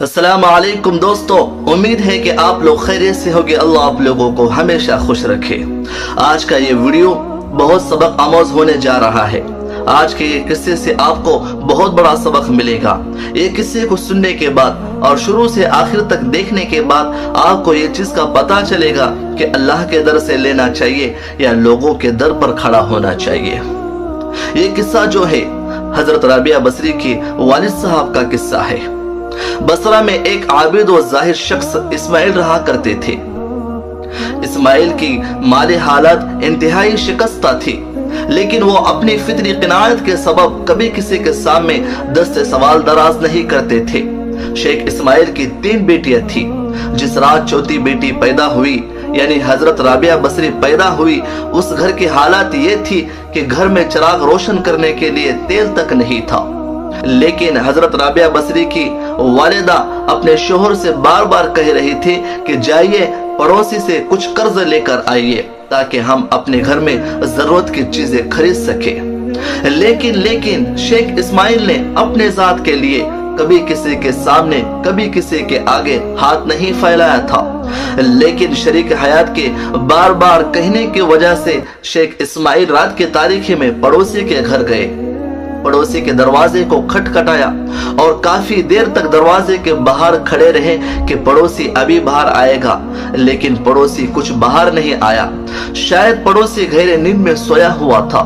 अस्सलाम वालेकुम दोस्तों, उम्मीद है कि आप लोग खैरियत से होंगे। अल्लाह आप लोगों को हमेशा खुश रखे। आज का ये वीडियो बहुत सबक आमोज होने जा रहा है। आज के ये किस्से से आपको बहुत बड़ा सबक मिलेगा। ये किस्से को सुनने के बाद और शुरू से आखिर तक देखने के बाद आपको ये चीज का पता चलेगा कि अल्लाह के दर से लेना चाहिए या लोगों के दर पर खड़ा होना चाहिए। ये किस्सा जो है हजरत राबिया बसरी के वालिद साहब का किस्सा है। बसरा में एक आबिद व जाहिर शख्स इस्माइल रहा करते थे। इस्माइल की माली हालत इंतहाई शिकस्ता थी, लेकिन वो अपनी फितरी क़नाअत के सबब कभी किसी के सामने दस्ते सवाल दराज नहीं करते थे। शेख इस्माइल की 3 बेटियां थी। जिस रात चौथी बेटी पैदा हुई यानी हजरत राबिया बसरी पैदा हुई, उस घर की हालत ये थी कि घर में चिराग रोशन करने के लिए तेल तक नहीं था। लेकिन हजरत राबिया बसरी की वालिदा अपने शोहर से बार बार कह रही थी कि जाइए पड़ोसी से कुछ कर्ज लेकर आइए ताकि हम अपने घर में जरूरत की चीजें खरीद सके। लेकिन शेख इस्माइल ने अपने जात के लिए कभी किसी के सामने कभी किसी के आगे हाथ नहीं फैलाया था। लेकिन शरीक हयात के बार बार कहने की वजह से शेख इस्माइल रात के तारीखे में पड़ोसी के घर गए। पड़ोसी के दरवाजे को खटखटाया और काफी देर तक दरवाजे के बाहर खड़े रहे कि पड़ोसी अभी बाहर आएगा, लेकिन पड़ोसी कुछ बाहर नहीं आया। शायद पड़ोसी गहरे नींद में सोया हुआ था।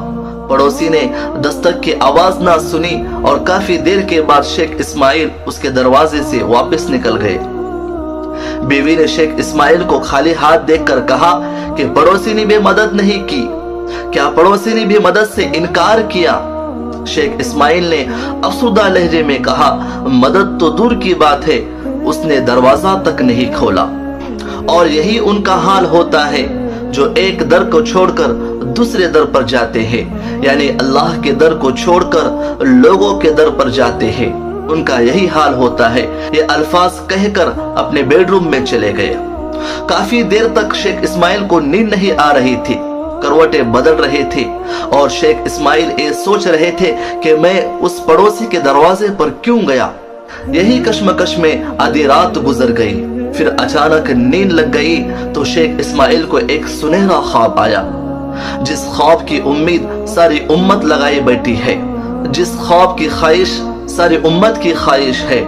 पड़ोसी ने दस्तक की आवाज ना सुनी और काफी देर के बाद शेख इस्माइल उसके दरवाजे से वापस निकल गए। बीवी ने शेख इस्माइल को खाली हाथ देखकर कहा कि पड़ोसी ने भी मदद नहीं की। क्या पड़ोसी ने भी मदद से इनकार किया? शेख इस्माइल ने अफसुदा लहजे में कहा, मदद तो दूर की बात है, उसने दरवाजा तक नहीं खोला। और यही उनका हाल होता है जो एक दर को छोड़कर दूसरे दर पर जाते हैं, यानी अल्लाह के दर को छोड़कर लोगों के दर पर जाते हैं। उनका यही हाल होता है। ये अल्फाज कहकर अपने बेडरूम में चले गए। काफी देर तक शेख इस्माइल को नींद नहीं आ रही थी। करवटें बदल रहे थे और शेख इस्माइल ये सोच रहे थे कि मैं उस पड़ोसी के दरवाजे पर क्यों गया। यही कश्मकश में आधी रात गुजर गई। फिर अचानक नींद लग गई तो शेख इस्माइल को एक सुनहरा ख्वाब आया, जिस ख्वाब की उम्मीद सारी उम्मत लगाए बैठी है, जिस ख्वाब की ख्वाहिश सारी उम्मत की ख्वाहिश है।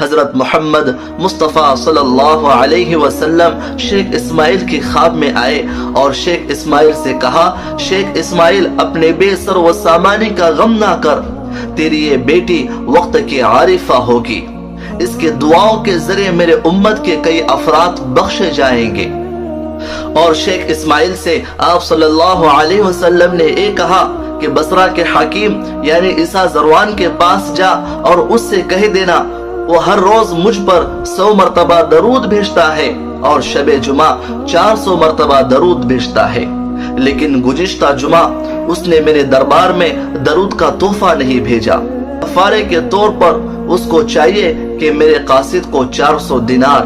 हजरत मोहम्मद मुस्तफ़ा सल्लल्लाहु अलैहि वसल्लम शेख इस्माइल की ख्वाब में आए और शेख इस्माइल से कहा, शेख इस्माइल अपने बेसर व सामानी का गम ना कर, तेरी ये बेटी वक्त की आरिफा होगी। इसके दुआओं के जरिए मेरे उम्मत के कई अफराद बख्शे जाएंगे। और शेख इस्माइल से आप सल्लल्लाहु अलैहि वसल्लम ने ये कहा कि बसरा के हाकिम यानी ईसा जरवान के पास जा और उससे कह देना वो हर रोज मुझ पर 100 मरतबा दरूद भेजता है और शबे जुमा 400 मरतबा दरूद भेजता है, लेकिन गुज़िश्ता जुमा उसने मेरे दरबार में दरूद का तोहफा नहीं भेजा। कफारे के तौर पर उसको चाहिए कि मेरे कासिद को 400 दिनार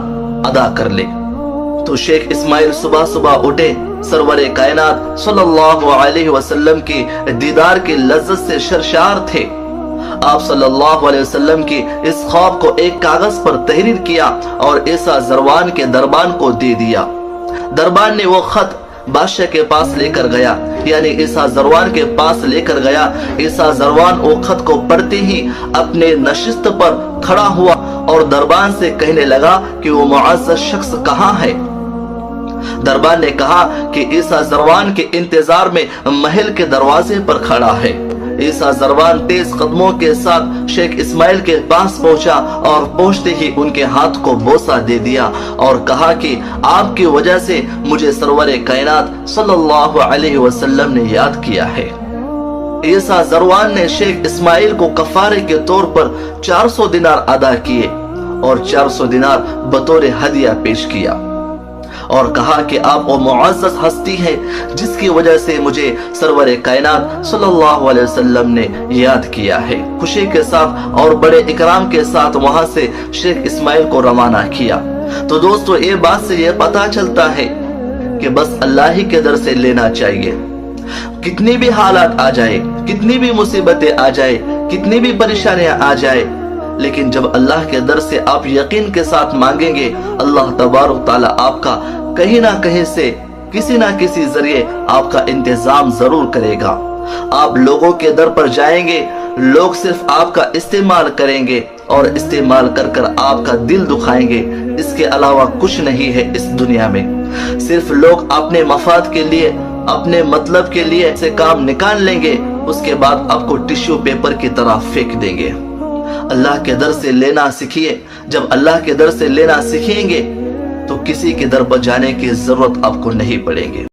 अदा कर ले। तो शेख इस्माइल सुबह सुबह उठे, सरवरे कायनात सल्लल्लाहु अलैहि वसल्लम की दीदार की लज्जत से सरशार थे। आप सल्लल्लाहु अलैहि वसल्लम की इस ख्वाब को एक कागज पर तहरीर किया और ईसा जरवान के दरबान को दे दिया। दरबान ने वो खत बादशाह के पास लेकर गया, यानी ईसा जरवान के पास लेकर गया। ईसा जरवान वो खत को पढ़ते ही अपने नशिस्त पर खड़ा हुआ और दरबान से कहने लगा कि वो मुअज़्ज़ज़ शख्स कहाँ है। दरबान ने कहा कि ईसा जरवान के इंतजार में महल के दरवाजे पर खड़ा है। ईसा जरवान तेज कदमों के साथ शेख इस्माइल के पास पहुंचा और पहुंचते ही उनके हाथ को बोसा दे दिया और कहा कि आपकी वजह से मुझे सरवरे कायनात सल्लल्लाहु अलैहि वसल्लम ने याद किया है। ईसा जरवान ने शेख इस्माइल को कफारे के तौर पर 400 दिनार अदा किए और 400 दिनार बतौर हदिया पेश किया और कहा कि आप वो मुअज़्ज़ज़ हस्ती हैं जिसकी वजह से मुझे सरवरे कायनात सल्लल्लाहु अलैहि वसल्लम ने याद किया है। खुशी के साथ और बड़े इकराम के साथ वहां से शेख इस्माइल को रवाना किया। तो दोस्तों, ये बात से ये पता चलता है कि बस अल्लाह ही के दर से लेना चाहिए। कितनी भी हालात आ जाए, कितनी भी मुसीबतें आ जाए, कितनी भी परेशानियां आ जाए, لیکن جب اللہ کے در سے آپ یقین کے ساتھ مانگیں گے، اللہ تبارک تعالیٰ آپ کا کہیں نہ کہیں سے کسی نہ کسی ذریعے آپ کا انتظام ضرور کرے گا۔ آپ لوگوں کے در پر جائیں گے، لوگ صرف آپ کا استعمال کریں گے اور استعمال کر کر آپ کا دل دکھائیں گے، اس کے علاوہ کچھ نہیں ہے اس دنیا میں۔ صرف لوگ اپنے مفاد کے لیے، اپنے مطلب کے لیے سے کام نکال لیں گے، اس کے بعد آپ کو ٹشو پیپر کی طرح پھینک دیں گے۔ اللہ کے در سے لینا سیکھیے۔ جب اللہ کے در سے لینا سیکھیں گے تو کسی کے در پر جانے کی ضرورت آپ کو نہیں پڑے گی۔